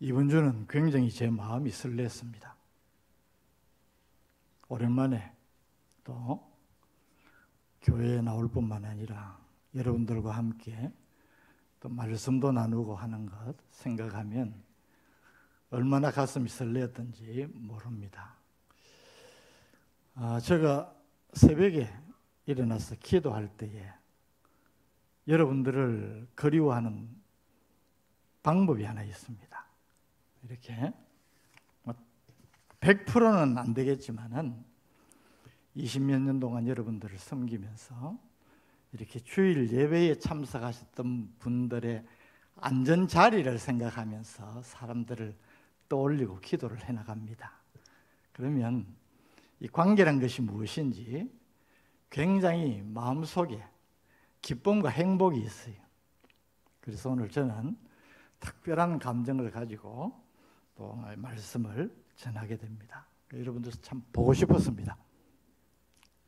이번 주는 굉장히 제 마음이 설렜습니다. 오랜만에 또 교회에 나올 뿐만 아니라 여러분들과 함께 또 말씀도 나누고 하는 것 생각하면 얼마나 가슴이 설레었던지 모릅니다. 제가 새벽에 일어나서 기도할 때에 여러분들을 그리워하는 방법이 하나 있습니다. 이렇게 100%는 안 되겠지만은 20몇 년 동안 여러분들을 섬기면서 이렇게 주일 예배에 참석하셨던 분들의 안전 자리를 생각하면서 사람들을 떠올리고 기도를 해나갑니다. 그러면 이 관계란 것이 무엇인지 굉장히 마음속에 기쁨과 행복이 있어요. 그래서 오늘 저는 특별한 감정을 가지고 또 말씀을 전하게 됩니다. 여러분들 참 보고 싶었습니다.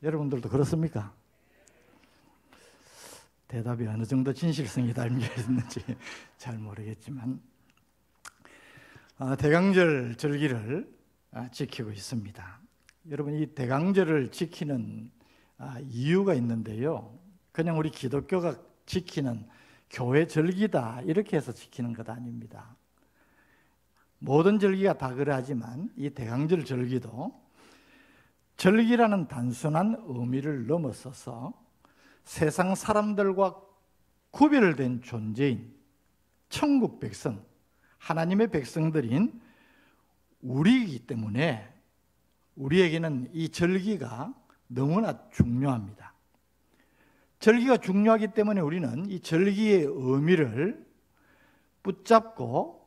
여러분들도 그렇습니까? 대답이 어느 정도 진실성이 담겨 있는지 잘 모르겠지만 대강절 절기를 지키고 있습니다. 여러분, 이 대강절을 지키는 이유가 있는데요, 그냥 우리 기독교가 지키는 교회 절기다 이렇게 해서 지키는 것 아닙니다. 모든 절기가 다 그러하지만 이 대강절 절기도 절기라는 단순한 의미를 넘어서서 세상 사람들과 구별된 존재인 천국 백성, 하나님의 백성들인 우리이기 때문에 우리에게는 이 절기가 너무나 중요합니다. 절기가 중요하기 때문에 우리는 이 절기의 의미를 붙잡고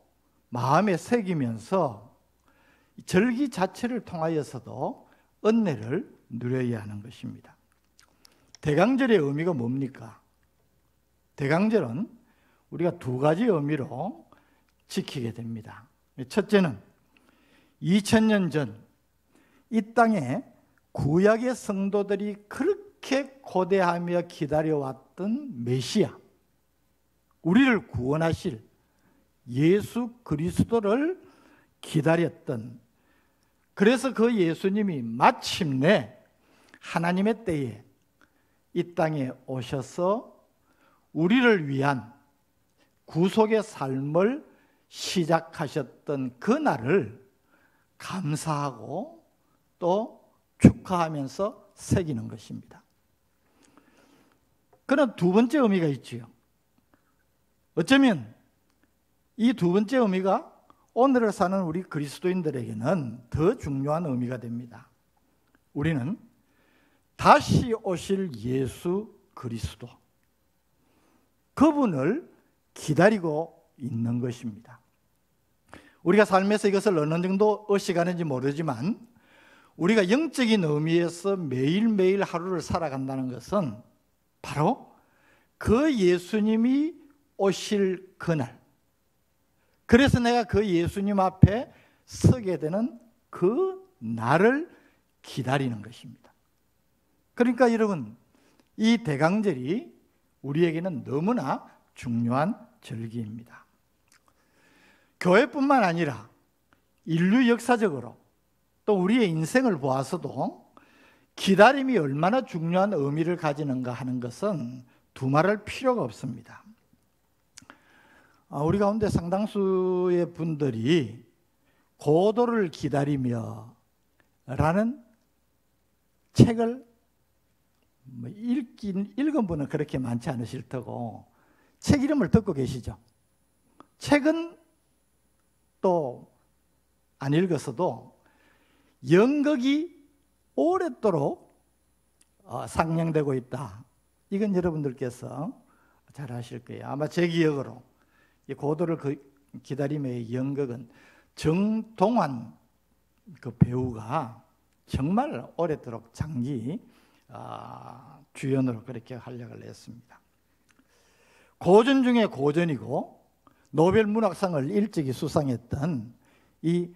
마음에 새기면서 절기 자체를 통하여서도 은혜를 누려야 하는 것입니다. 대강절의 의미가 뭡니까? 대강절은 우리가 두 가지 의미로 지키게 됩니다. 첫째는 2000년 전 이 땅에 구약의 성도들이 그렇게 고대하며 기다려왔던 메시아, 우리를 구원하실 예수 그리스도를 기다렸던, 그래서 그 예수님이 마침내 하나님의 때에 이 땅에 오셔서 우리를 위한 구속의 삶을 시작하셨던 그 날을 감사하고 또 축하하면서 새기는 것입니다. 그런 두 번째 의미가 있지요. 어쩌면 이 두 번째 의미가 오늘을 사는 우리 그리스도인들에게는 더 중요한 의미가 됩니다. 우리는 다시 오실 예수 그리스도, 그분을 기다리고 있는 것입니다. 우리가 삶에서 이것을 어느 정도 의식하는지 모르지만 우리가 영적인 의미에서 매일매일 하루를 살아간다는 것은 바로 그 예수님이 오실 그날, 그래서 내가 그 예수님 앞에 서게 되는 그 날을 기다리는 것입니다. 그러니까 여러분, 이 대강절이 우리에게는 너무나 중요한 절기입니다. 교회뿐만 아니라 인류 역사적으로 또 우리의 인생을 보아서도 기다림이 얼마나 중요한 의미를 가지는가 하는 것은 두말할 필요가 없습니다. 우리 가운데 상당수의 분들이 고도를 기다리며 라는 책을 읽은 분은 그렇게 많지 않으실 테고 책 이름을 듣고 계시죠. 책은 또 안 읽었어도 연극이 오랫도록 상영되고 있다. 이건 여러분들께서 잘 아실 거예요. 아마 제 기억으로 이 고도를 기다림의 연극은 정동환 그 배우가 정말 오랫도록 장기 주연으로 그렇게 활약을 했습니다. 고전 중에 고전이고 노벨 문학상을 일찍이 수상했던 이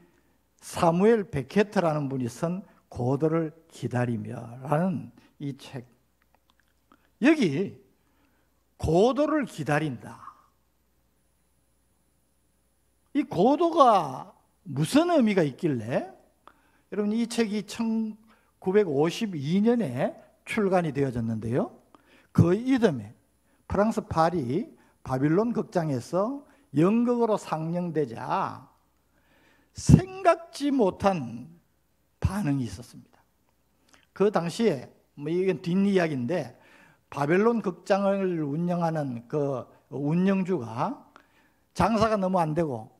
사무엘 베케트라는 분이 쓴 고도를 기다리며라는 이 책, 여기 고도를 기다린다, 이 고도가 무슨 의미가 있길래? 여러분, 이 책이 1952년에 출간이 되어졌는데요. 그 이듬해 프랑스 파리 바빌론 극장에서 연극으로 상영되자 생각지 못한 반응이 있었습니다. 그 당시에 이건 뒷이야기인데, 바벨론 극장을 운영하는 그 운영주가 장사가 너무 안 되고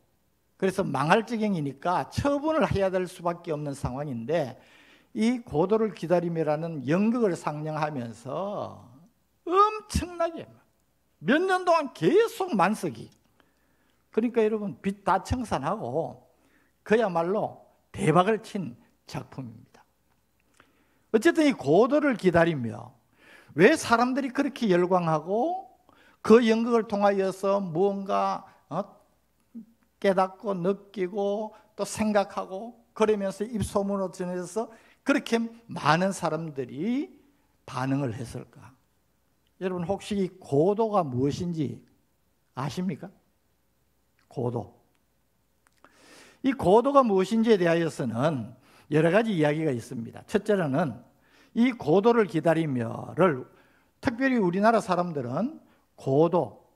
그래서 망할 지경이니까 처분을 해야 될 수밖에 없는 상황인데, 이 고도를 기다림이라는 연극을 상영하면서 엄청나게 몇 년 동안 계속 만석이, 그러니까 여러분 빚 다 청산하고 그야말로 대박을 친 작품입니다. 어쨌든 이 고도를 기다리며 왜 사람들이 그렇게 열광하고 그 연극을 통하여서 무언가 깨닫고 느끼고 또 생각하고 그러면서 입소문으로 전해져서 그렇게 많은 사람들이 반응을 했을까? 여러분, 혹시 이 고도가 무엇인지 아십니까? 고도. 이 고도가 무엇인지에 대하여서는 여러 가지 이야기가 있습니다. 첫째로는 이 고도를 기다리며를 특별히 우리나라 사람들은 고도,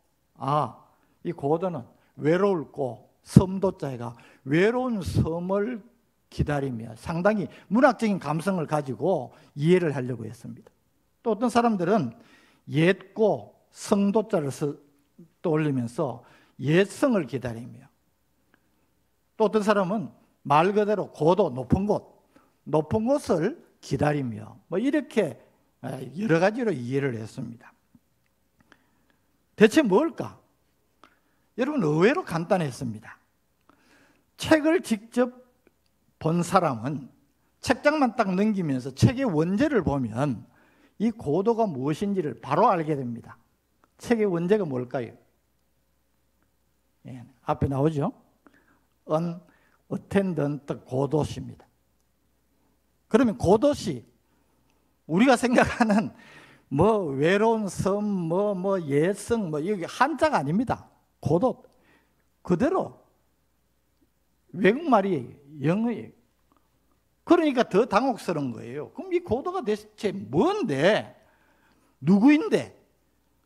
이 고도는 외로울 고, 섬도자가 외로운 섬을 기다리며 상당히 문학적인 감성을 가지고 이해를 하려고 했습니다. 또 어떤 사람들은 옛고, 성도자를 떠올리면서 옛성을 기다리며, 또 어떤 사람은 말 그대로 고도, 높은 곳을 기다리며 이렇게 여러 가지로 이해를 했습니다. 대체 뭘까? 여러분, 의외로 간단했습니다. 책을 직접 본 사람은 책장만 딱 넘기면서 책의 원제를 보면 이 고도가 무엇인지를 바로 알게 됩니다. 책의 원제가 뭘까요? 앞에 나오죠? unattended 고도시입니다. 그러면 고도시, 우리가 생각하는 외로운 섬, 예성, 여기 한자가 아닙니다. 고도. 그대로 외국말이 영어예요. 그러니까 더 당혹스러운 거예요. 그럼 이 고도가 대체 뭔데? 누구인데?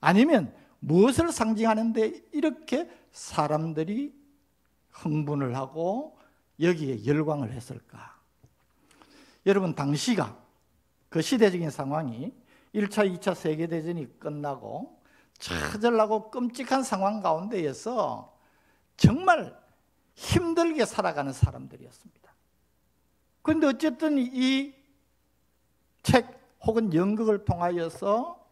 아니면 무엇을 상징하는데 이렇게 사람들이 흥분을 하고 여기에 열광을 했을까? 여러분, 당시가 그 시대적인 상황이 1차, 2차 세계대전이 끝나고 처절하고 끔찍한 상황 가운데에서 정말 힘들게 살아가는 사람들이었습니다. 그런데 어쨌든 이 책 혹은 연극을 통하여서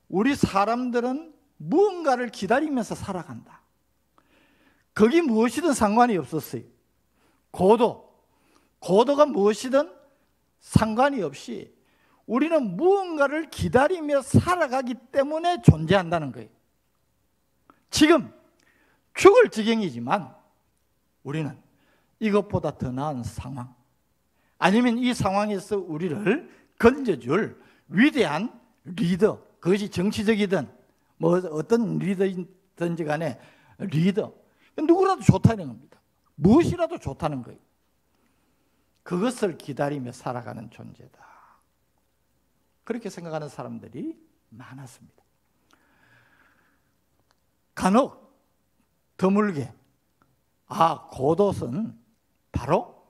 우리 사람들은 무언가를 기다리면서 살아간다. 거기 무엇이든 상관이 없었어요. 고도가 무엇이든 상관이 없이 우리는 무언가를 기다리며 살아가기 때문에 존재한다는 거예요. 지금 죽을 지경이지만 우리는 이것보다 더 나은 상황, 아니면 이 상황에서 우리를 건져줄 위대한 리더, 그것이 정치적이든 어떤 리더든지 간에 리더, 누구라도 좋다는 겁니다. 무엇이라도 좋다는 거예요. 그것을 기다리며 살아가는 존재다. 그렇게 생각하는 사람들이 많았습니다. 간혹 드물게 고도는 바로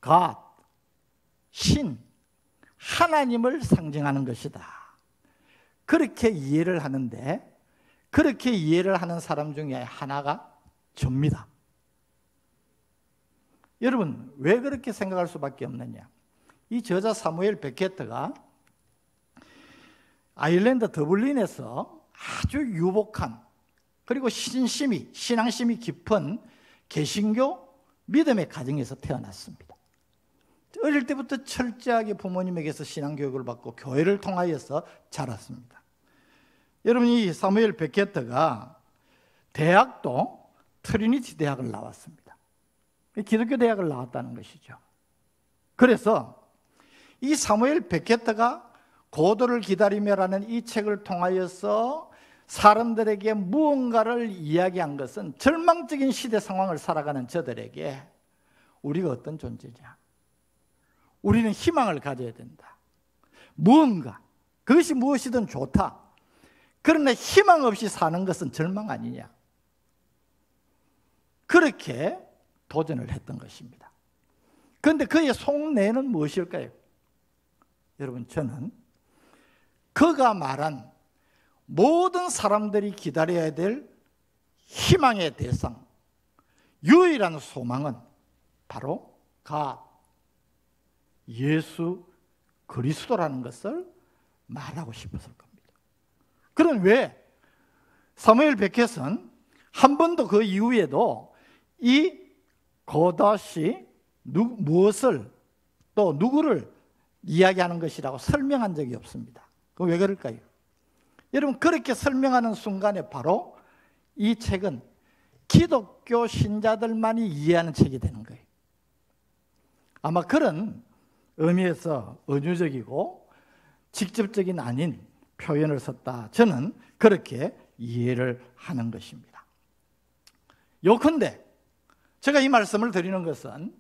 God, 신, 하나님을 상징하는 것이다. 그렇게 이해를 하는데, 그렇게 이해를 하는 사람 중에 하나가 접니다. 여러분, 왜 그렇게 생각할 수밖에 없느냐? 이 저자 사무엘 베케트가 아일랜드 더블린에서 아주 유복한, 그리고 신앙심이 깊은 개신교 믿음의 가정에서 태어났습니다. 어릴 때부터 철저하게 부모님에게서 신앙교육을 받고 교회를 통하여서 자랐습니다. 여러분, 이 사무엘 베케트가 대학도 트리니티 대학을 나왔습니다. 기독교 대학을 나왔다는 것이죠. 그래서 이 사무엘 베케트가 고도를 기다리며라는 이 책을 통하여서 사람들에게 무언가를 이야기한 것은 절망적인 시대 상황을 살아가는 저들에게 우리가 어떤 존재냐? 우리는 희망을 가져야 된다. 무언가, 그것이 무엇이든 좋다. 그러나 희망 없이 사는 것은 절망 아니냐? 그렇게 도전을 했던 것입니다. 그런데 그의 속내는 무엇일까요? 여러분, 저는 그가 말한 모든 사람들이 기다려야 될 희망의 대상, 유일한 소망은 바로 예수 그리스도라는 것을 말하고 싶었을 겁니다. 그럼 왜 사무엘 베켓은 한 번도 그 이후에도 이 고다시 무엇을 또 누구를 이야기하는 것이라고 설명한 적이 없습니다. 그럼 왜 그럴까요? 여러분, 그렇게 설명하는 순간에 바로 이 책은 기독교 신자들만이 이해하는 책이 되는 거예요. 아마 그런 의미에서 은유적이고 직접적인 아닌 표현을 썼다. 저는 그렇게 이해를 하는 것입니다. 요컨대 제가 이 말씀을 드리는 것은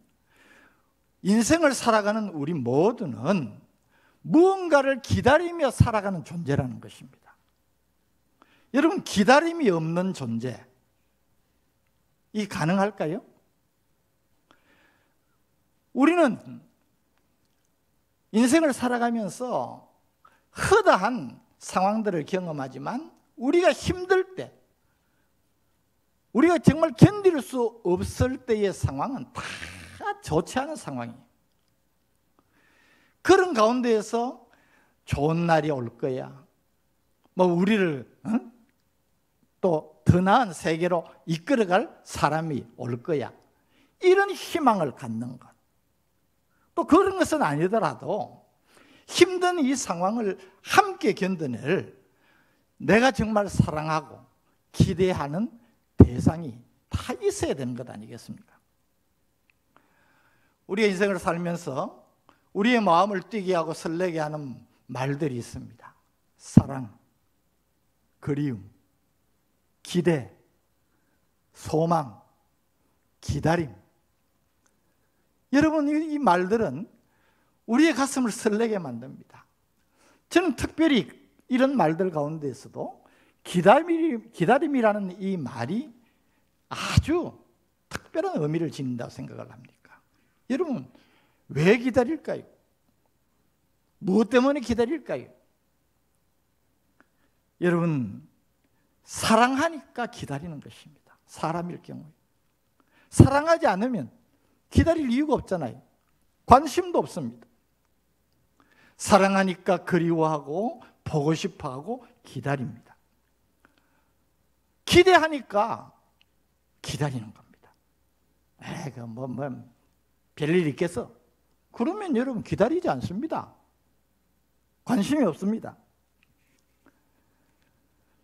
인생을 살아가는 우리 모두는 무언가를 기다리며 살아가는 존재라는 것입니다. 여러분, 기다림이 없는 존재, 이 가능할까요? 우리는 인생을 살아가면서 허다한 상황들을 경험하지만 우리가 힘들 때, 우리가 정말 견딜 수 없을 때의 상황은 다 좋지 않은 상황이에요. 그런 가운데에서 좋은 날이 올 거야, 우리를 또 더 나은 세계로 이끌어갈 사람이 올 거야, 이런 희망을 갖는 것. 또 그런 것은 아니더라도 힘든 이 상황을 함께 견뎌낼 내가 정말 사랑하고 기대하는 대상이 다 있어야 되는 것 아니겠습니까? 우리가 인생을 살면서 우리의 마음을 뛰게 하고 설레게 하는 말들이 있습니다. 사랑, 그리움, 기대, 소망, 기다림. 여러분, 이 말들은 우리의 가슴을 설레게 만듭니다. 저는 특별히 이런 말들 가운데에서도 기다림이라는 이 말이 아주 특별한 의미를 지닌다고 생각을 합니다. 여러분, 왜 기다릴까요? 무엇 때문에 기다릴까요? 여러분, 사랑하니까 기다리는 것입니다. 사람일 경우에. 사랑하지 않으면 기다릴 이유가 없잖아요. 관심도 없습니다. 사랑하니까 그리워하고 보고 싶어하고 기다립니다. 기대하니까 기다리는 겁니다. 별일 있겠어? 그러면 여러분 기다리지 않습니다. 관심이 없습니다.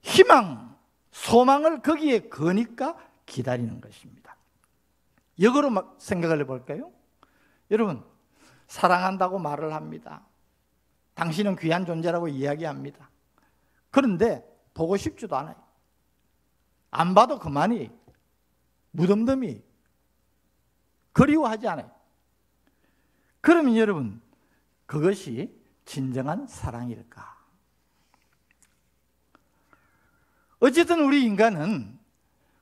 희망, 소망을 거기에 거니까 기다리는 것입니다. 역으로 생각을 해볼까요? 여러분, 사랑한다고 말을 합니다. 당신은 귀한 존재라고 이야기합니다. 그런데 보고 싶지도 않아요. 안 봐도 그만이, 무덤덤이, 그리워하지 않아요. 그러면 여러분, 그것이 진정한 사랑일까? 어쨌든 우리 인간은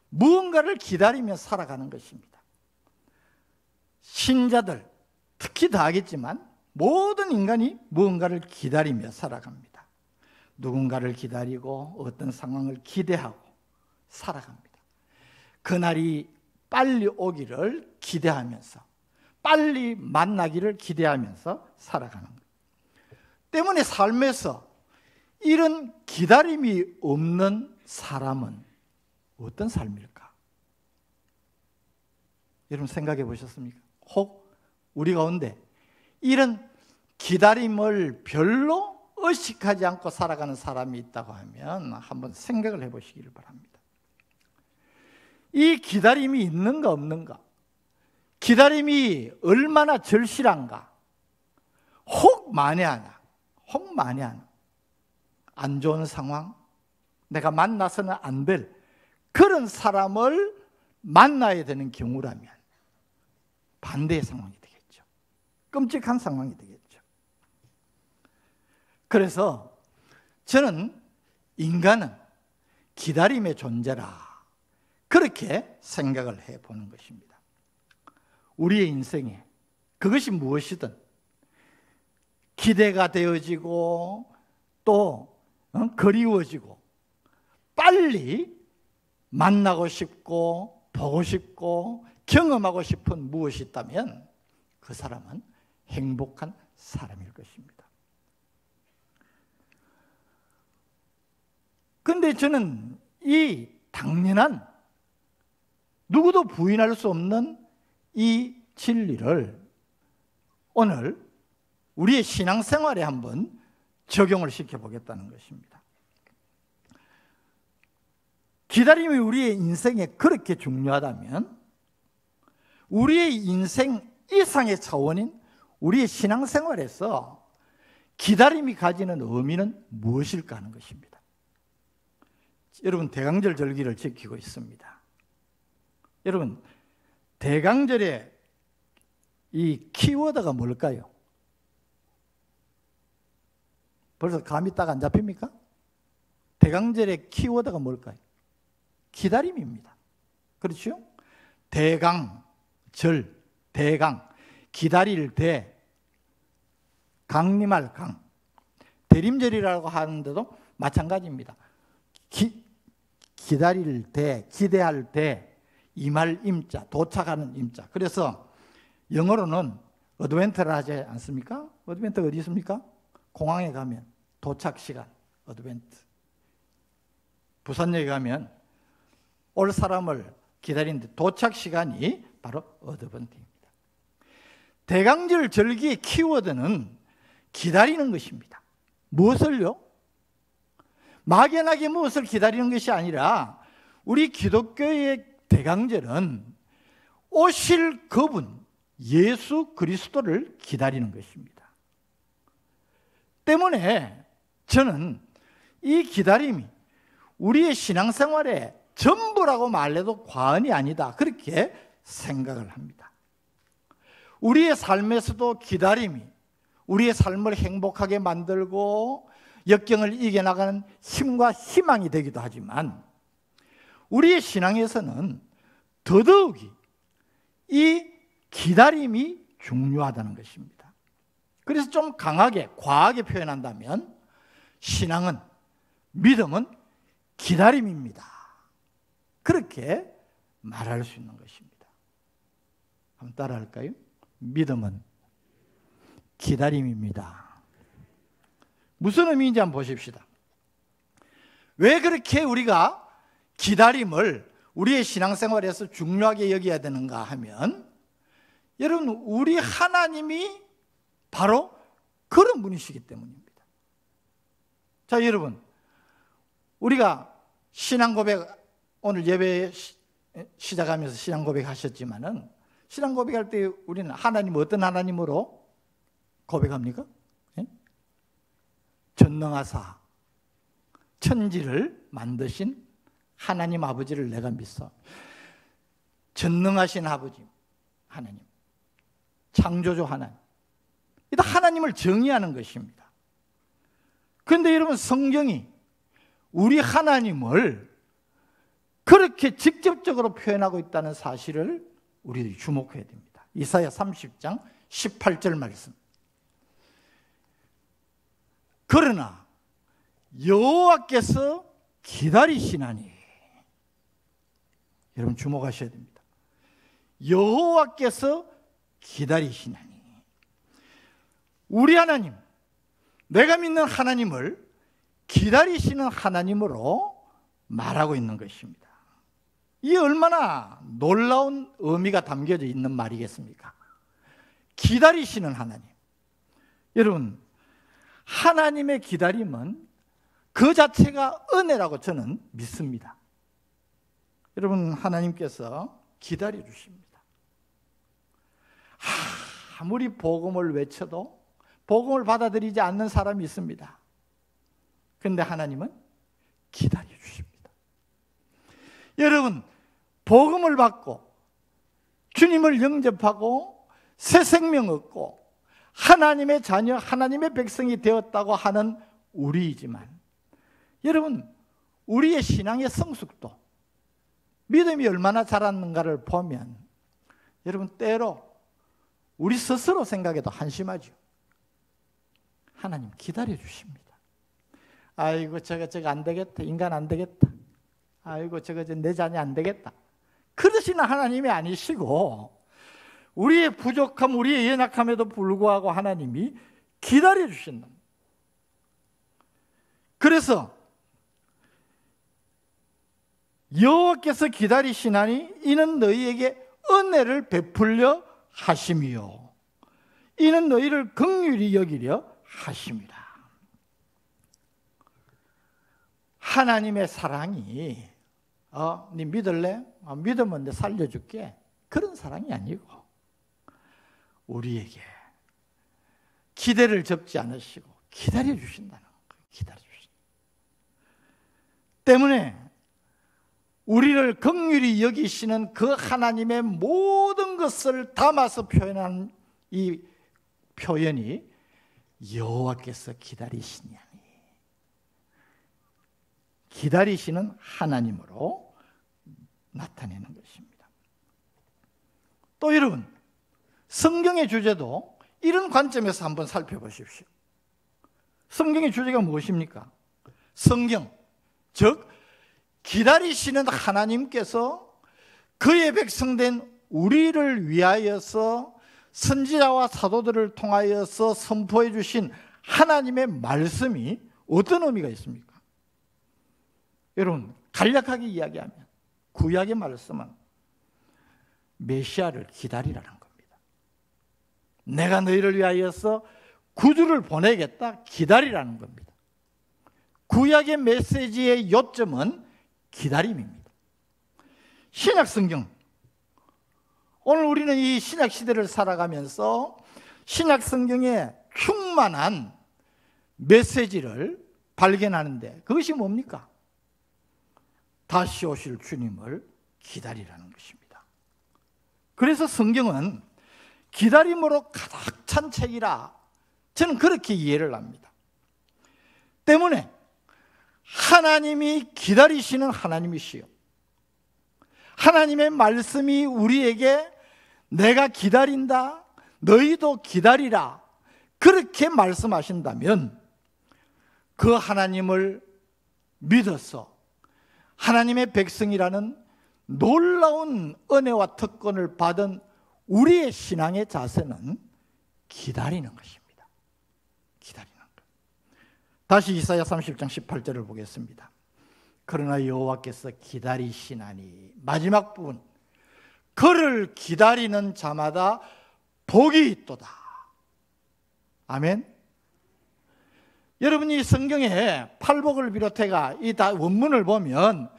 무언가를 기다리며 살아가는 것입니다. 신자들, 특히 다 하겠지만 모든 인간이 무언가를 기다리며 살아갑니다. 누군가를 기다리고 어떤 상황을 기대하고 살아갑니다. 그날이 빨리 오기를 기대하면서, 빨리 만나기를 기대하면서 살아가는 것 때문에 삶에서 이런 기다림이 없는 사람은 어떤 삶일까? 여러분 생각해 보셨습니까? 혹 우리 가운데 이런 기다림을 별로 의식하지 않고 살아가는 사람이 있다고 하면 한번 생각을 해보시기를 바랍니다. 이 기다림이 있는가 없는가? 기다림이 얼마나 절실한가? 혹 만에 하나 안 좋은 상황, 내가 만나서는 안 될 그런 사람을 만나야 되는 경우라면 반대의 상황이 되겠죠. 끔찍한 상황이 되겠죠. 그래서 저는 인간은 기다림의 존재라, 그렇게 생각을 해보는 것입니다. 우리의 인생에 그것이 무엇이든 기대가 되어지고 또 그리워지고 빨리 만나고 싶고 보고 싶고 경험하고 싶은 무엇이 있다면 그 사람은 행복한 사람일 것입니다. 그런데 저는 이 당연한, 누구도 부인할 수 없는 이 진리를 오늘 우리의 신앙생활에 한번 적용을 시켜보겠다는 것입니다. 기다림이 우리의 인생에 그렇게 중요하다면 우리의 인생 이상의 차원인 우리의 신앙생활에서 기다림이 가지는 의미는 무엇일까 하는 것입니다. 여러분, 대강절 절기를 지키고 있습니다. 여러분, 대강절의 이 키워드가 뭘까요? 벌써 감이 딱 안 잡힙니까? 대강절의 키워드가 뭘까요? 기다림입니다. 그렇죠? 대강절, 대강, 기다릴 대, 강림할 강. 대림절이라고 하는데도 마찬가지입니다. 기다릴 대, 기대할 대, 임할 임자, 도착하는 임자. 그래서 영어로는 어드벤트를 하지 않습니까? 어드벤트가 어디 있습니까? 공항에 가면 도착 시간, 어드벤트. 부산역에 가면 올 사람을 기다리는데 도착 시간이 바로 어드벤트입니다. 대강절 절기의 키워드는 기다리는 것입니다. 무엇을요? 막연하게 무엇을 기다리는 것이 아니라 우리 기독교의 대강절은 오실 그분 예수 그리스도를 기다리는 것입니다. 때문에 저는 이 기다림이 우리의 신앙생활의 전부라고 말해도 과언이 아니다, 그렇게 생각을 합니다. 우리의 삶에서도 기다림이 우리의 삶을 행복하게 만들고 역경을 이겨나가는 힘과 희망이 되기도 하지만 우리의 신앙에서는 더더욱이 이 기다림이 중요하다는 것입니다. 그래서 좀 강하게, 과하게 표현한다면 신앙은, 믿음은 기다림입니다, 그렇게 말할 수 있는 것입니다. 한번 따라 할까요? 믿음은 기다림입니다. 무슨 의미인지 한번 보십시다. 왜 그렇게 우리가 기다림을 우리의 신앙생활에서 중요하게 여겨야 되는가 하면, 여러분, 우리 하나님이 바로 그런 분이시기 때문입니다. 자, 여러분, 우리가 신앙 고백, 오늘 예배 시작하면서 신앙 고백 하셨지만은, 신앙 고백할 때 우리는 하나님, 어떤 하나님으로 고백합니까? 예? 전능하사 천지를 만드신 하나님 아버지를 내가 믿어. 전능하신 아버지 하나님, 창조주 하나님, 이다 하나님을 정의하는 것입니다. 그런데 여러분, 성경이 우리 하나님을 그렇게 직접적으로 표현하고 있다는 사실을 우리들이 주목해야 됩니다. 이사야 30장 18절 말씀. 그러나 여호와께서 기다리시나니, 여러분 주목하셔야 됩니다. 여호와께서 기다리시나니, 우리 하나님, 내가 믿는 하나님을 기다리시는 하나님으로 말하고 있는 것입니다. 이 얼마나 놀라운 의미가 담겨져 있는 말이겠습니까? 기다리시는 하나님. 여러분, 하나님의 기다림은 그 자체가 은혜라고 저는 믿습니다. 여러분, 하나님께서 기다려 주십니다. 아무리 복음을 외쳐도 복음을 받아들이지 않는 사람이 있습니다. 그런데 하나님은 기다려 주십니다. 여러분, 복음을 받고 주님을 영접하고 새 생명 얻고 하나님의 자녀, 하나님의 백성이 되었다고 하는 우리이지만, 여러분, 우리의 신앙의 성숙도, 믿음이 얼마나 자랐는가를 보면 여러분, 때로 우리 스스로 생각해도 한심하죠. 하나님 기다려 주십니다. 아이고 저거 안 되겠다. 인간 안 되겠다. 아이고 저거 내 자녀 안 되겠다. 그러시는 하나님이 아니시고, 우리의 부족함, 우리의 연약함에도 불구하고 하나님이 기다려 주신다. 그래서 여호와께서 기다리시나니 이는 너희에게 은혜를 베풀려 하심이요, 이는 너희를 긍휼히 여기려 하심이라. 하나님의 사랑이 네 믿을래? 믿으면 내 살려줄게, 그런 사랑이 아니고 우리에게 기대를 접지 않으시고 기다려 주신다는 거예요. 기다려 주신다. 때문에 우리를 긍휼히 여기시는 그 하나님의 모든 것을 담아서 표현한 이 표현이 여호와께서 기다리시냐니, 기다리시는 하나님으로 나타내는 것입니다. 또 여러분, 성경의 주제도 이런 관점에서 한번 살펴보십시오. 성경의 주제가 무엇입니까? 성경, 즉 기다리시는 하나님께서 그의 백성된 우리를 위하여서 선지자와 사도들을 통하여서 선포해 주신 하나님의 말씀이 어떤 의미가 있습니까? 여러분, 간략하게 이야기하면 구약의 말씀은 메시아를 기다리라는 겁니다. 내가 너희를 위하여서 구주를 보내겠다, 기다리라는 겁니다. 구약의 메시지의 요점은 기다림입니다. 신약 성경, 오늘 우리는 이 신약 시대를 살아가면서 신약 성경에 충만한 메시지를 발견하는데, 그것이 뭡니까? 다시 오실 주님을 기다리라는 것입니다. 그래서 성경은 기다림으로 가득 찬 책이라 저는 그렇게 이해를 합니다. 때문에 하나님이 기다리시는 하나님이시요, 하나님의 말씀이 우리에게 내가 기다린다, 너희도 기다리라, 그렇게 말씀하신다면 그 하나님을 믿어서 하나님의 백성이라는 놀라운 은혜와 특권을 받은 우리의 신앙의 자세는 기다리는 것입니다. 기다리는 것. 다시 이사야 30장 18절을 보겠습니다. 그러나 여호와께서 기다리시나니, 마지막 부분, 그를 기다리는 자마다 복이 있도다. 아멘. 여러분이 성경에 팔복을 비롯해가 이 다 원문을 보면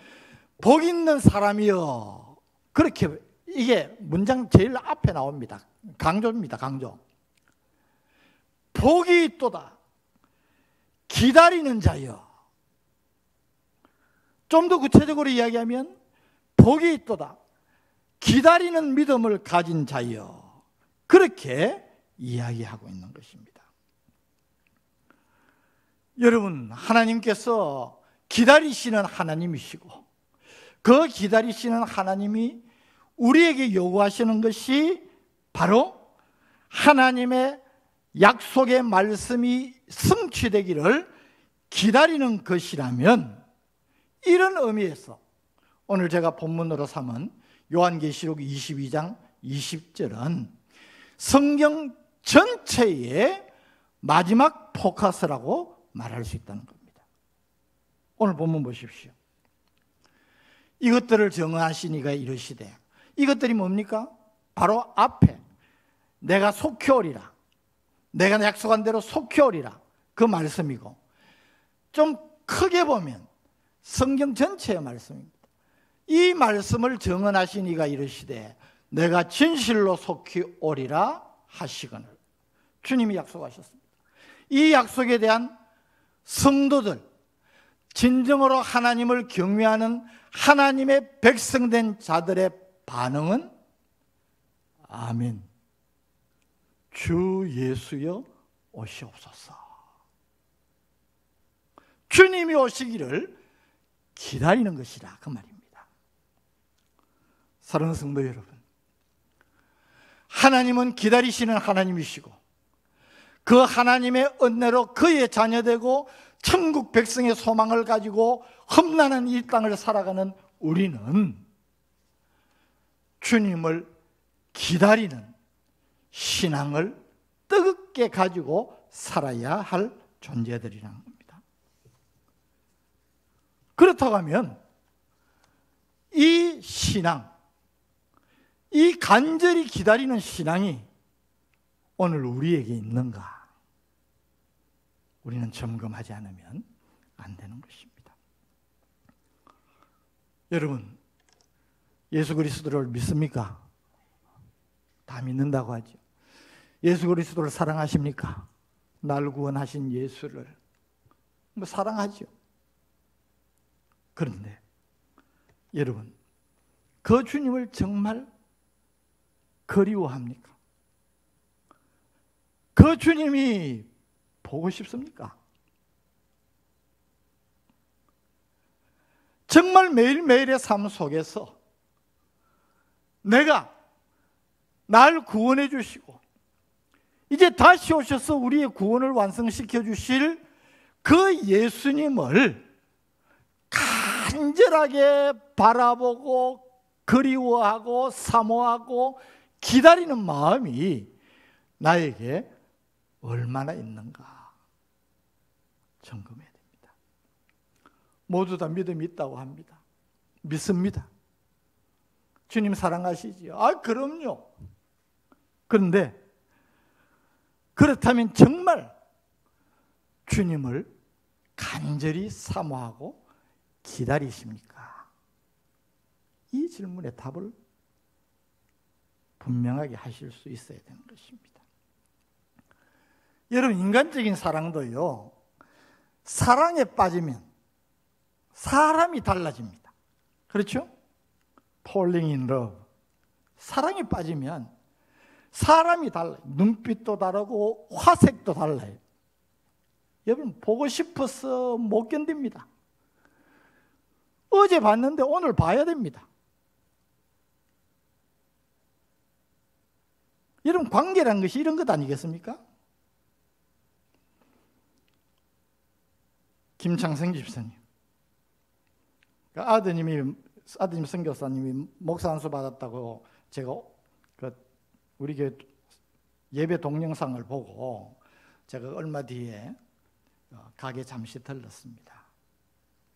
복 있는 사람이여, 그렇게 이게 문장 제일 앞에 나옵니다. 강조입니다. 강조. 복이 있도다. 기다리는 자여. 좀 더 구체적으로 이야기하면 복이 있도다. 기다리는 믿음을 가진 자여. 그렇게 이야기하고 있는 것입니다. 여러분, 하나님께서 기다리시는 하나님이시고, 그 기다리시는 하나님이 우리에게 요구하시는 것이 바로 하나님의 약속의 말씀이 성취되기를 기다리는 것이라면, 이런 의미에서 오늘 제가 본문으로 삼은 요한계시록 22장 20절은 성경 전체의 마지막 포커스라고 말할 수 있다는 겁니다. 오늘 본문 보십시오. 이것들을 정하신 이가 이르시되, 이것들이 뭡니까? 바로 앞에 내가 속히 오리라, 내가 약속한 대로 속히 오리라, 그 말씀이고, 좀 크게 보면 성경 전체의 말씀입니다. 이 말씀을 정언하신 이가 이르시되 내가 진실로 속히 오리라 하시거늘. 주님이 약속하셨습니다. 이 약속에 대한 성도들, 진정으로 하나님을 경외하는 하나님의 백성된 자들의 반응은 아멘, 주 예수여 오시옵소서. 주님이 오시기를 기다리는 것이라, 그 말입니다. 사랑하는 성도 여러분, 하나님은 기다리시는 하나님이시고 그 하나님의 은혜로 그의 자녀되고 천국 백성의 소망을 가지고 험난한 이 땅을 살아가는 우리는 주님을 기다리는 신앙을 뜨겁게 가지고 살아야 할 존재들이라는 겁니다. 그렇다고 하면 이 신앙, 이 간절히 기다리는 신앙이 오늘 우리에게 있는가? 우리는 점검하지 않으면 안 되는 것입니다. 여러분, 예수 그리스도를 믿습니까? 다 믿는다고 하죠. 예수 그리스도를 사랑하십니까? 날 구원하신 예수를 사랑하죠. 그런데 여러분, 그 주님을 정말 그리워합니까? 그 주님이 보고 싶습니까? 정말 매일매일의 삶 속에서 내가 날 구원해 주시고 이제 다시 오셔서 우리의 구원을 완성시켜 주실 그 예수님을 간절하게 바라보고 그리워하고 사모하고 기다리는 마음이 나에게 얼마나 있는가 점검해야 됩니다. 모두 다 믿음이 있다고 합니다. 믿습니다. 주님 사랑하시지요? 아, 그럼요. 그런데 그렇다면 정말 주님을 간절히 사모하고 기다리십니까? 이 질문의 답을 분명하게 하실 수 있어야 되는 것입니다. 여러분, 인간적인 사랑도요, 사랑에 빠지면 사람이 달라집니다. 그렇죠? Falling in love. 사랑에 빠지면 사람이 달라요. 눈빛도 다르고 화색도 달라요. 여러분, 보고 싶어서 못 견딥니다. 어제 봤는데 오늘 봐야 됩니다. 여러분, 관계라는 것이 이런 것 아니겠습니까? 김창성 집사님, 아드님 선교사님이 목사 안수 받았다고 제가 우리 교회 예배 동영상을 보고 제가 얼마 뒤에 가게 잠시 들렀습니다.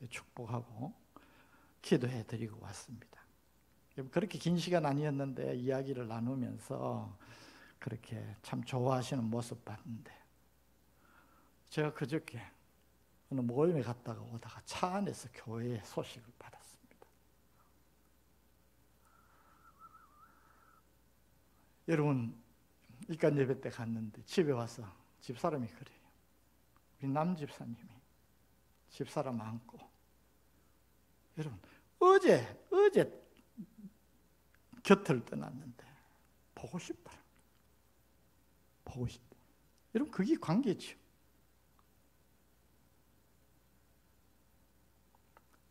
축복하고 기도해 드리고 왔습니다. 그렇게 긴 시간 아니었는데 이야기를 나누면서 그렇게 참 좋아하시는 모습 봤는데, 제가 그저께 어느 모임에 갔다가 오다가 차 안에서 교회의 소식을 받았습니다. 여러분, 일간 예배 때 갔는데 집에 와서 집사람이 그래요. 우리 남 집사님이 집사람 안고, 여러분, 어제 곁을 떠났는데 보고 싶다. 보고 싶다. 여러분, 그게 관계죠.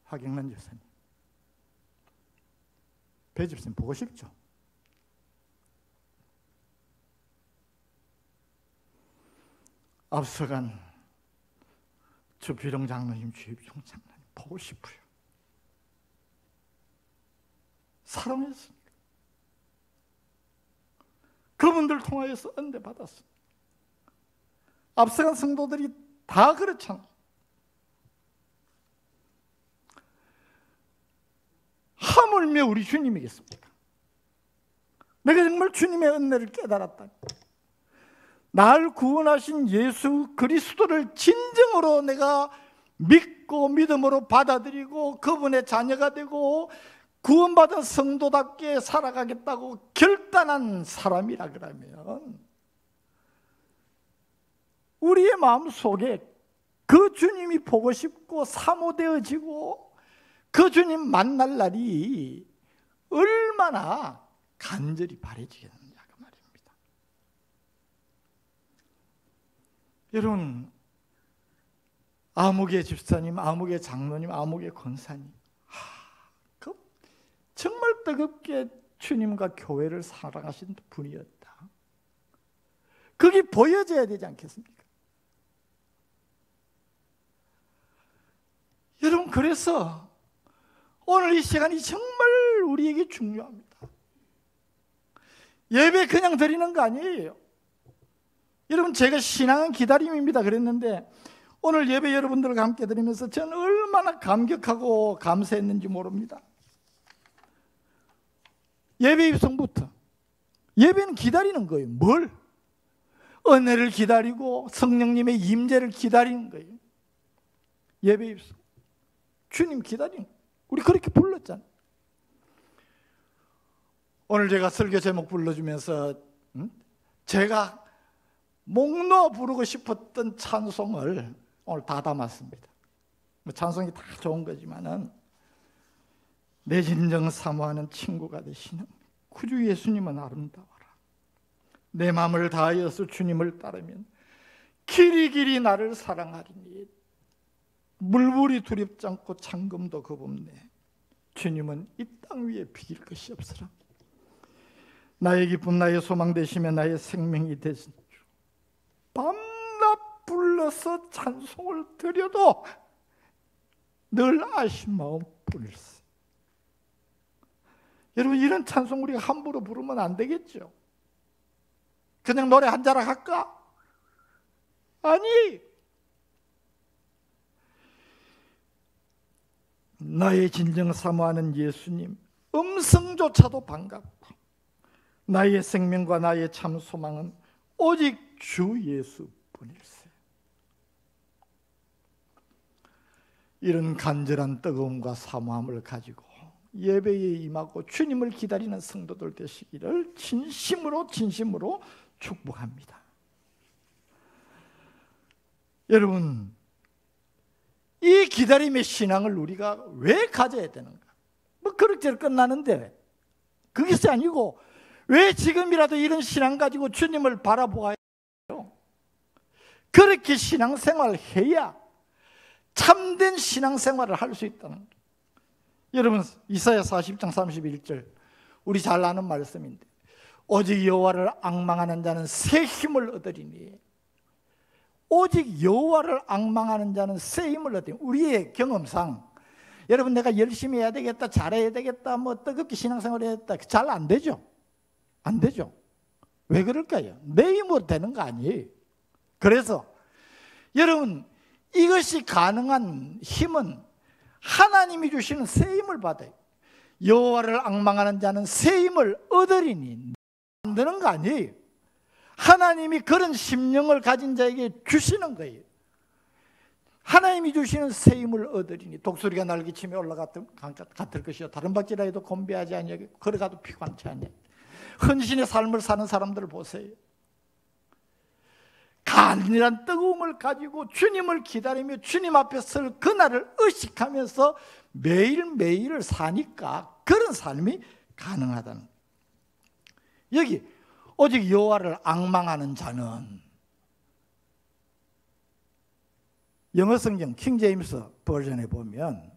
하경란 집사님, 배 집사님 보고 싶죠? 앞서간 주비룡 장로님, 주입종 장로님 보고 싶어요. 사랑했습니다. 그분들 통하여서 은혜 받았습니다. 앞서간 성도들이 다 그렇잖아요. 하물며 우리 주님이겠습니까? 내가 정말 주님의 은혜를 깨달았다. 날 구원하신 예수 그리스도를 진정으로 내가 믿고 믿음으로 받아들이고 그분의 자녀가 되고 구원받은 성도답게 살아가겠다고 결단한 사람이라 그러면 우리의 마음속에 그 주님이 보고 싶고 사모되어지고 그 주님 만날 날이 얼마나 간절히 바라지겠느냐 그 말입니다. 여러분, 아무개 집사님, 아무개 장로님, 아무개 권사님, 정말 뜨겁게 주님과 교회를 사랑하신 분이었다. 그게 보여져야 되지 않겠습니까? 여러분, 그래서 오늘 이 시간이 정말 우리에게 중요합니다. 예배 그냥 드리는 거 아니에요. 여러분, 제가 신앙은 기다림입니다 그랬는데 오늘 예배 여러분들과 함께 드리면서 저는 얼마나 감격하고 감사했는지 모릅니다. 예배 입성부터 예배는 기다리는 거예요. 뭘? 은혜를 기다리고 성령님의 임재를 기다리는 거예요. 예배 입성, 주님 기다리는 거예요. 우리 그렇게 불렀잖아요. 오늘 제가 설교 제목 불러주면서 제가 목 놓아 부르고 싶었던 찬송을 오늘 다 담았습니다. 찬송이 다 좋은 거지만은 내 진정 사모하는 친구가 되시는 구주 예수님은 아름다워라. 내 마음을 다하여서 주님을 따르면 길이길이 나를 사랑하리니 물불이 두렵지 않고 잠금도 겁없네. 주님은 이 땅 위에 비길 것이 없으라. 나의 기쁨 나의 소망 되시며 나의 생명이 되신 주, 밤낮 불러서 찬송을 드려도 늘 아신 마음뿐일세. 여러분, 이런 찬송 우리가 함부로 부르면 안 되겠죠? 그냥 노래 한 자락 할까? 아니, 나의 진정 사모하는 예수님 음성조차도 반갑고 나의 생명과 나의 참 소망은 오직 주 예수뿐일세. 이런 간절한 뜨거움과 사모함을 가지고 예배에 임하고 주님을 기다리는 성도들 되시기를 진심으로 축복합니다. 여러분, 이 기다림의 신앙을 우리가 왜 가져야 되는가? 뭐 그럭저럭 끝나는데 그것이 아니고 왜 지금이라도 이런 신앙 가지고 주님을 바라보아야 해요? 그렇게 신앙생활을 해야 참된 신앙생활을 할 수 있다는 거예요. 여러분, 이사야 40장 31절 우리 잘 아는 말씀인데 오직 여호와를 앙망하는 자는 새 힘을 얻으리니, 오직 여호와를 앙망하는 자는 새 힘을 얻으리니, 우리의 경험상 여러분 내가 열심히 해야 되겠다, 잘해야 되겠다, 뭐 뜨겁게 신앙생활 해야 되겠다, 잘 안 되죠? 안 되죠. 왜 그럴까요? 내 힘으로 되는 거 아니에요. 그래서 여러분, 이것이 가능한 힘은 하나님이 주시는 새 힘을 받아요. 여호와를 앙망하는 자는 새 힘을 얻으리니, 안 되는 거 아니에요. 하나님이 그런 심령을 가진 자에게 주시는 거예요. 하나님이 주시는 새 힘을 얻으리니 독수리가 날개치며 올라갔을 것이요 다른 박질하여도 곤배하지 아니하고 걸어가도 피곤치 아니하고. 헌신의 삶을 사는 사람들을 보세요. 간절한 뜨거움을 가지고 주님을 기다리며 주님 앞에 설 그날을 의식하면서 매일매일을 사니까 그런 삶이 가능하다는 거예요. 여기 오직 여호와를 앙망하는 자는, 영어 성경 킹 제임스 버전에 보면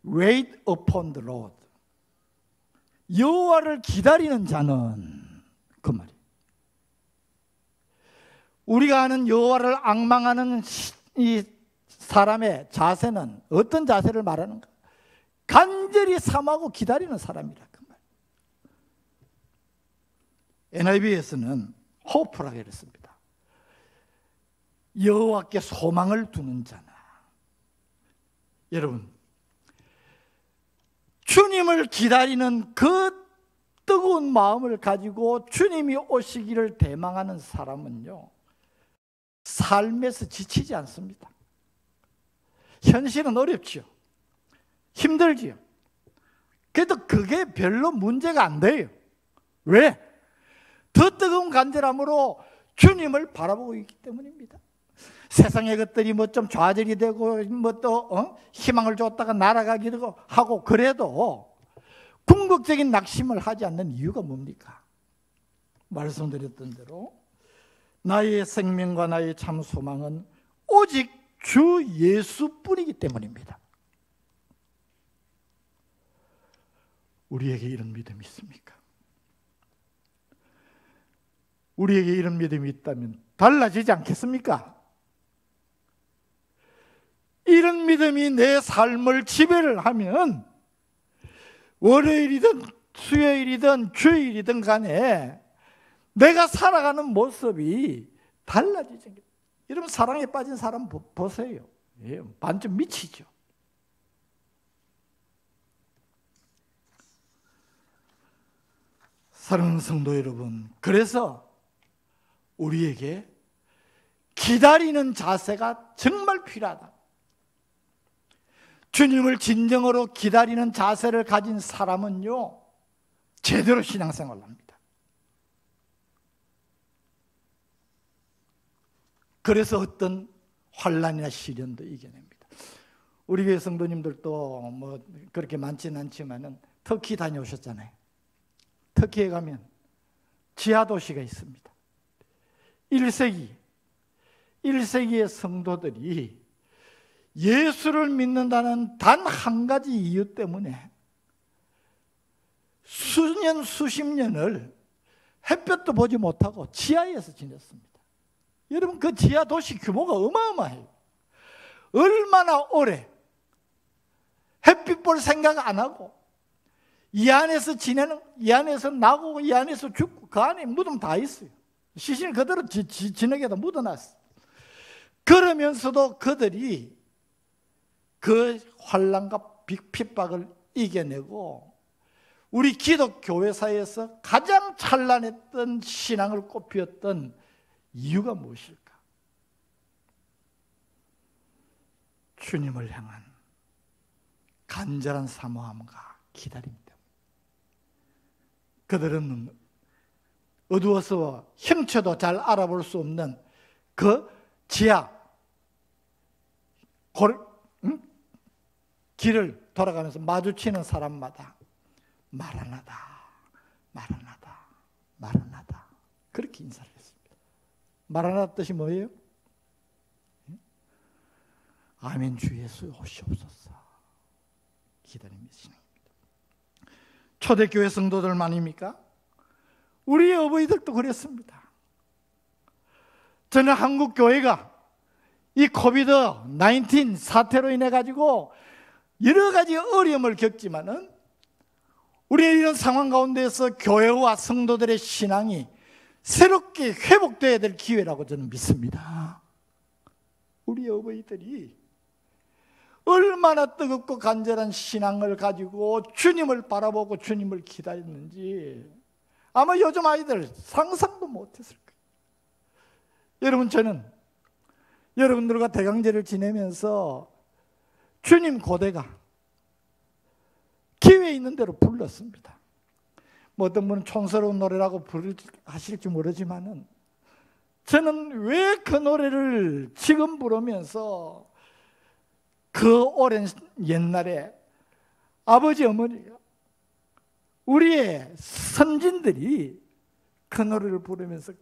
Wait upon the Lord, 여호와를 기다리는 자는, 그 말이에요. 우리가 아는 여호와를 앙망하는 이 사람의 자세는 어떤 자세를 말하는가? 간절히 사모하고 기다리는 사람이라 그 말. NIV에서는 호프라고 했습니다. 여호와께 소망을 두는 자나. 여러분, 주님을 기다리는 그 뜨거운 마음을 가지고 주님이 오시기를 대망하는 사람은요, 삶에서 지치지 않습니다. 현실은 어렵죠. 힘들지요. 그래도 그게 별로 문제가 안 돼요. 왜? 더 뜨거운 간절함으로 주님을 바라보고 있기 때문입니다. 세상의 것들이 뭐 좀 좌절이 되고 뭐 또 희망을 줬다가 날아가기도 하고 그래도 궁극적인 낙심을 하지 않는 이유가 뭡니까? 말씀드렸던 대로 나의 생명과 나의 참 소망은 오직 주 예수뿐이기 때문입니다. 우리에게 이런 믿음이 있습니까? 우리에게 이런 믿음이 있다면 달라지지 않겠습니까? 이런 믿음이 내 삶을 지배를 하면 월요일이든 수요일이든 주일이든 간에 내가 살아가는 모습이 달라지죠. 여러분 사랑에 빠진 사람 보세요. 완전 미치죠. 사랑하는 성도 여러분, 그래서 우리에게 기다리는 자세가 정말 필요하다. 주님을 진정으로 기다리는 자세를 가진 사람은요, 제대로 신앙생활을 합니다. 그래서 어떤 환난이나 시련도 이겨냅니다. 우리 교회 성도님들도 뭐 그렇게 많지는 않지만은 터키 다녀오셨잖아요. 터키에 가면 지하도시가 있습니다. 1세기의 성도들이 예수를 믿는다는 단 한 가지 이유 때문에 수년, 수십 년을 햇볕도 보지 못하고 지하에서 지냈습니다. 여러분 그 지하 도시 규모가 어마어마해요. 얼마나 오래 햇빛 볼 생각 안 하고 이 안에서 지내는, 이 안에서 나고 이 안에서 죽고 그 안에 묻으면 다 있어요. 시신 그대로 진흙에다 묻어놨어요. 그러면서도 그들이 그 환난과 핍박을 이겨내고 우리 기독교회사에서 가장 찬란했던 신앙을 꽃피웠던 이유가 무엇일까? 주님을 향한 간절한 사모함과 기다림 때문에. 그들은 어두워서 형체도 잘 알아볼 수 없는 그 지하 길을 돌아가면서 마주치는 사람마다 마라나다, 마라나다, 마라나다 그렇게 인사를 했습니다. 마라나다 뜻이 뭐예요? 아멘 주 예수 오시옵소서. 기다림의 신앙입니다. 초대교회 성도들만입니까? 우리의 어버이들도 그랬습니다. 저는 한국 교회가 이 코비드-19 사태로 인해 가지고 여러 가지 어려움을 겪지만은 우리의 이런 상황 가운데서 교회와 성도들의 신앙이 새롭게 회복되어야 될 기회라고 저는 믿습니다. 우리 어버이들이 얼마나 뜨겁고 간절한 신앙을 가지고 주님을 바라보고 주님을 기다렸는지 아마 요즘 아이들 상상도 못했을 거예요. 여러분 저는 여러분들과 대강제를 지내면서 주님 고대가 기회 있는 대로 불렀습니다. 뭐 어떤 분은 촌스러운 노래라고 하실지 모르지만은 저는 왜 그 노래를 지금 부르면서 그 오랜 옛날에 아버지 어머니가 우리의 선진들이 그 노래를 부르면서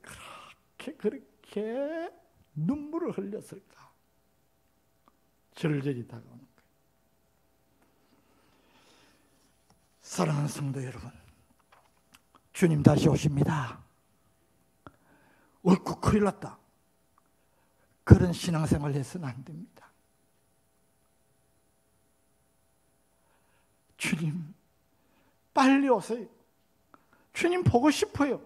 그렇게 눈물을 흘렸을까? 절절히 다가오는 거예요. 사랑하는 성도 여러분, 주님 다시 오십니다. 옳고 큰일 났다. 그런 신앙생활 해서는 안 됩니다. 주님 빨리 오세요. 주님 보고 싶어요.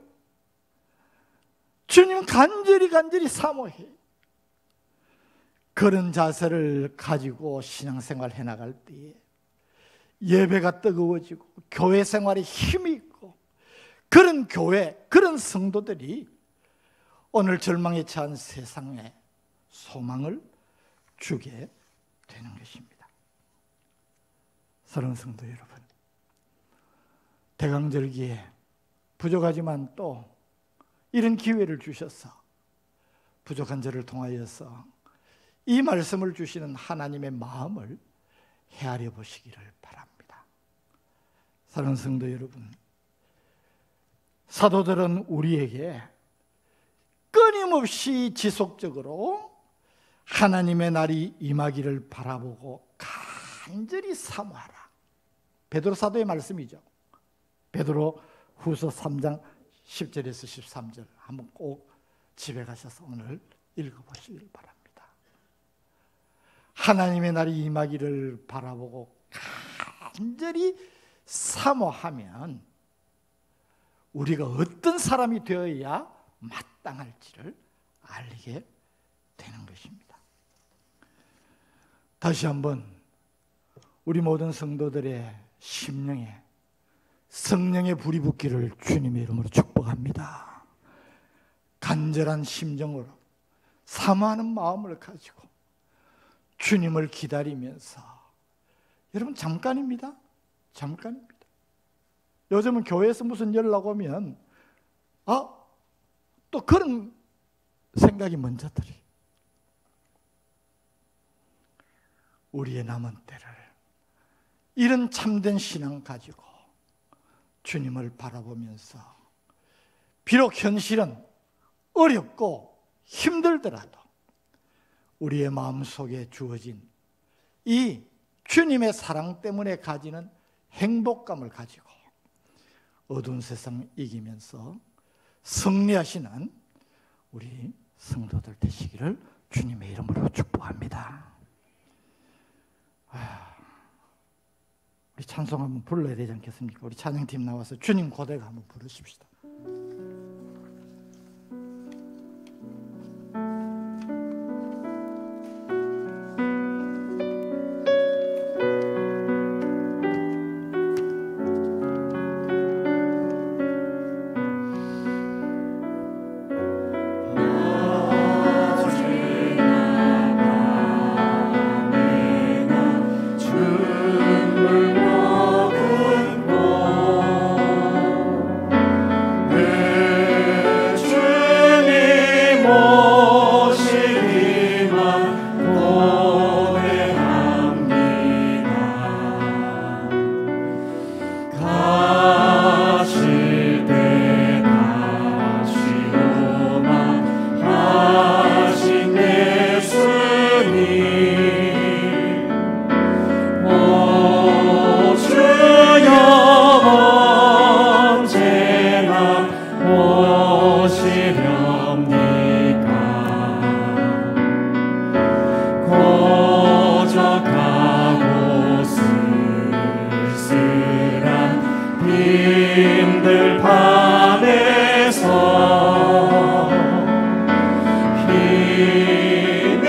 주님 간절히 사모해요. 그런 자세를 가지고 신앙생활 해나갈 때에 예배가 뜨거워지고 교회 생활에 힘이 있고 그런 교회, 그런 성도들이 오늘 절망에 처한 세상에 소망을 주게 되는 것입니다. 사랑하는 성도 여러분, 대강절기에 부족하지만 또 이런 기회를 주셔서 부족한 저를 통하여서 이 말씀을 주시는 하나님의 마음을 헤아려 보시기를 바랍니다. 사랑하는 성도 여러분, 사도들은 우리에게 끊임없이 지속적으로 하나님의 날이 임하기를 바라보고 간절히 사모하라. 베드로 사도의 말씀이죠. 베드로 후서 3장 10절에서 13절 한번 꼭 집에 가셔서 오늘 읽어보시길 바랍니다. 하나님의 날이 임하기를 바라보고 간절히 사모하면 우리가 어떤 사람이 되어야 마땅할지를 알게 되는 것입니다. 다시 한번 우리 모든 성도들의 심령에 성령의 불이 붙기를 주님의 이름으로 축복합니다. 간절한 심정으로 사모하는 마음을 가지고 주님을 기다리면서, 여러분 잠깐입니다. 잠깐입니다. 요즘은 교회에서 무슨 연락 오면 또 그런 생각이 먼저 들어요. 우리의 남은 때를 이런 참된 신앙 가지고 주님을 바라보면서, 비록 현실은 어렵고 힘들더라도 우리의 마음속에 주어진 이 주님의 사랑 때문에 가지는 행복감을 가지고 어두운 세상 이기면서 승리하시는 우리 성도들 되시기를 주님의 이름으로 축복합니다. 우리 찬송 한번 불러야 되지 않겠습니까? 우리 찬양팀 나와서 주님 고백 한번 부르십시다. 힘들 밤에서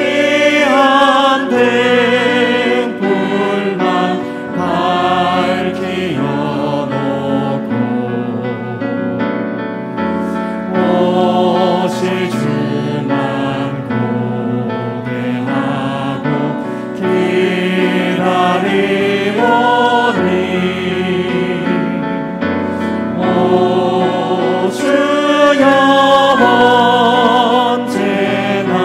희미한 등불만 밝히어 놓고 오실 주만 고대하고 기다리오니 주여 언제나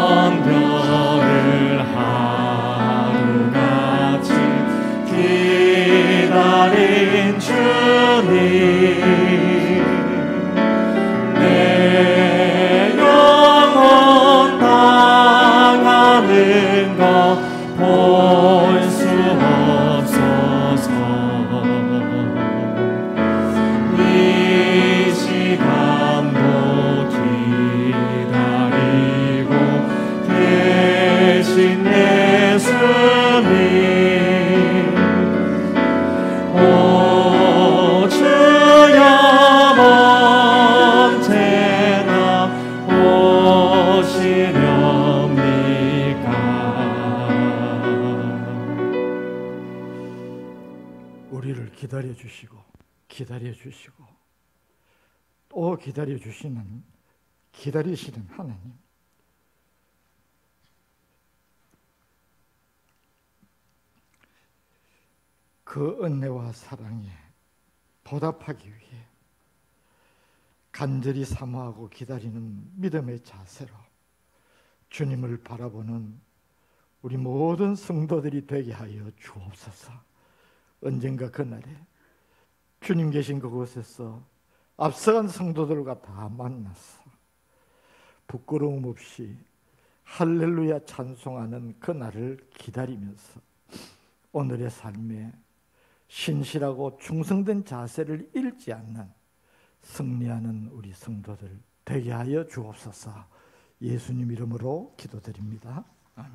천별을 하루같이 기다린 주님, 내 영혼 당하는 것 볼 수 없어서 이 시간도 기다리고 계신 예수님, 오 주여 언제나 오시렵니까? 우리를 기다려 주시고 또 기다리시는 하나님, 그 은혜와 사랑에 보답하기 위해 간절히 사모하고 기다리는 믿음의 자세로 주님을 바라보는 우리 모든 성도들이 되게 하여 주옵소서. 언젠가 그날에 주님 계신 그곳에서 앞서간 성도들과 다 만나서 부끄러움 없이 할렐루야 찬송하는 그날을 기다리면서 오늘의 삶에 신실하고 충성된 자세를 잃지 않는 승리하는 우리 성도들 되게 하여 주옵소서. 예수님 이름으로 기도드립니다. 아멘.